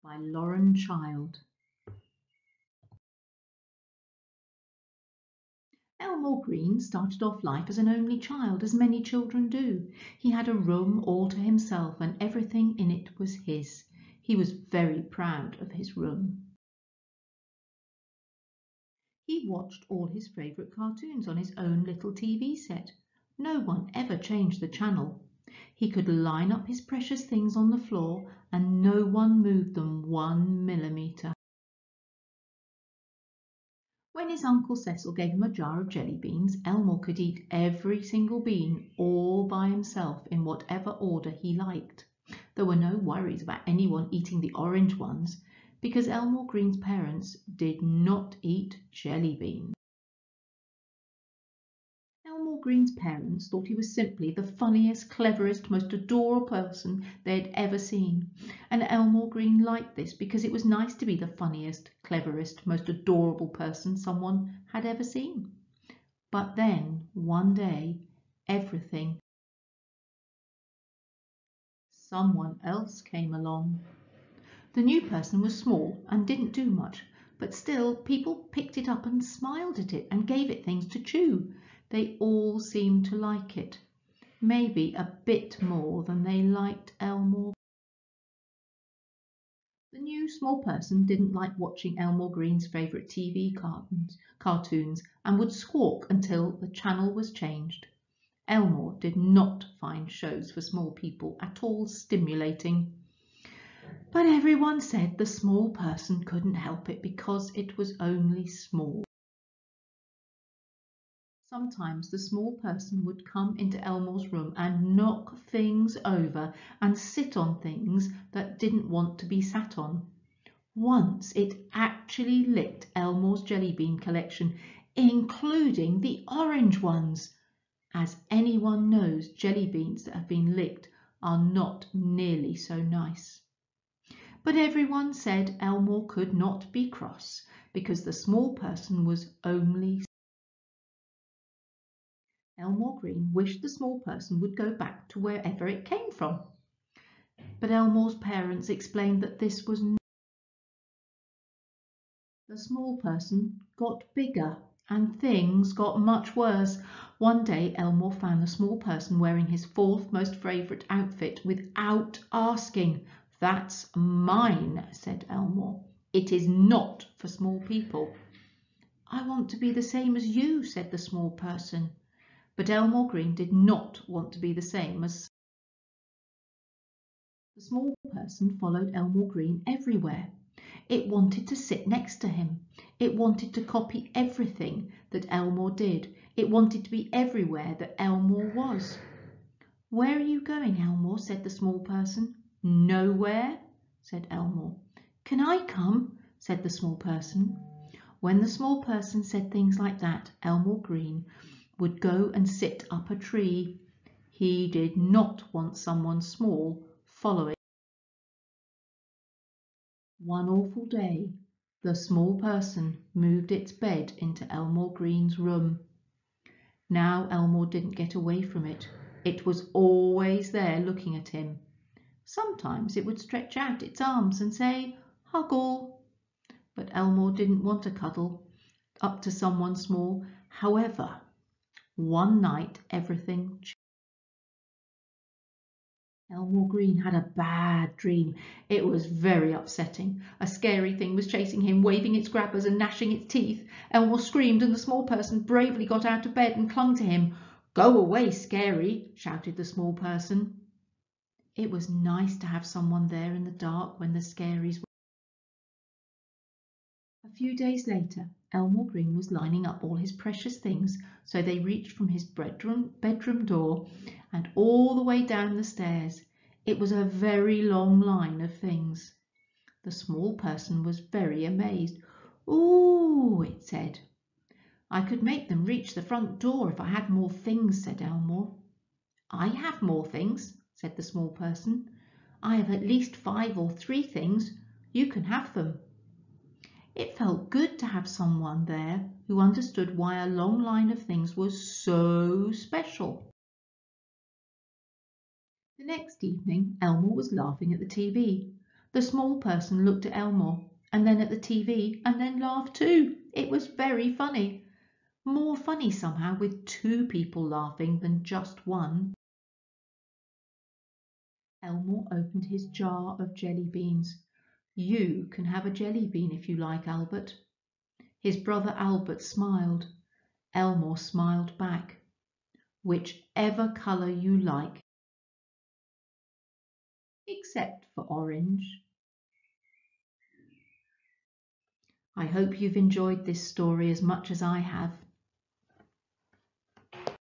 by Lauren Child. Elmore Green started off life as an only child, as many children do. He had a room all to himself and everything in it was his. He was very proud of his room. He watched all his favourite cartoons on his own little TV set. No one ever changed the channel. He could line up his precious things on the floor and no one moved them 1 millimetre. When his Uncle Cecil gave him a jar of jelly beans, Elmore could eat every single bean all by himself in whatever order he liked. There were no worries about anyone eating the orange ones because Elmore Green's parents did not eat jelly beans. Elmore Green's parents thought he was simply the funniest, cleverest, most adorable person they had ever seen. And Elmore Green liked this because it was nice to be the funniest, cleverest, most adorable person someone had ever seen. But then, one day, someone else came along. The new person was small and didn't do much, but still people picked it up and smiled at it and gave it things to chew. They all seemed to like it, maybe a bit more than they liked Elmore. The new small person didn't like watching Elmore Green's favourite TV cartoons and would squawk until the channel was changed. Elmore did not find shows for small people at all stimulating. But everyone said the small person couldn't help it because it was only small. Sometimes the small person would come into Elmore's room and knock things over and sit on things that didn't want to be sat on. Once it actually licked Elmore's jelly bean collection, including the orange ones. As anyone knows, jelly beans that have been licked are not nearly so nice. But everyone said Elmore could not be cross because the small person was only. Elmore Green wished the small person would go back to wherever it came from. But Elmore's parents explained that this was not. The small person got bigger and things got much worse. One day Elmore found the small person wearing his fourth most favourite outfit without asking. "That's mine," said Elmore. "It is not for small people." "I want to be the same as you," said the small person. But Elmore Green did not want to be the same as. The small person followed Elmore Green everywhere. It wanted to sit next to him. It wanted to copy everything that Elmore did. It wanted to be everywhere that Elmore was. "Where are you going, Elmore?" said the small person. "Nowhere," said Elmore. "Can I come?" said the small person. When the small person said things like that, Elmore Green would go and sit up a tree. He did not want someone small following. One awful day, the small person moved its bed into Elmore Green's room. Now Elmore didn't get away from it. It was always there looking at him. Sometimes it would stretch out its arms and say, "Huggle." But Elmore didn't want to cuddle up to someone small. However, one night everything changed. Elmore Green had a bad dream. It was very upsetting. A scary thing was chasing him, waving its grabbers and gnashing its teeth. Elmore screamed and the small person bravely got out of bed and clung to him. "Go away, Scary," shouted the small person. It was nice to have someone there in the dark when the scaries were. A few days later, Elmore Green was lining up all his precious things so they reached from his bedroom door and all the way down the stairs. It was a very long line of things. The small person was very amazed. "Ooh," it said. "I could make them reach the front door if I had more things," said Elmore. "I have more things," said the small person. "I have at least 5 or 3 things. You can have them." It felt good to have someone there who understood why a long line of things was so special. The next evening, Elmore was laughing at the TV. The small person looked at Elmo, and then at the TV, and then laughed too. It was very funny. More funny somehow with two people laughing than just one. Elmo opened his jar of jelly beans. You can have a jelly bean if you like, Albert. His brother Albert smiled. Elmo smiled back. Whichever colour you like, except for orange. I hope you've enjoyed this story as much as I have.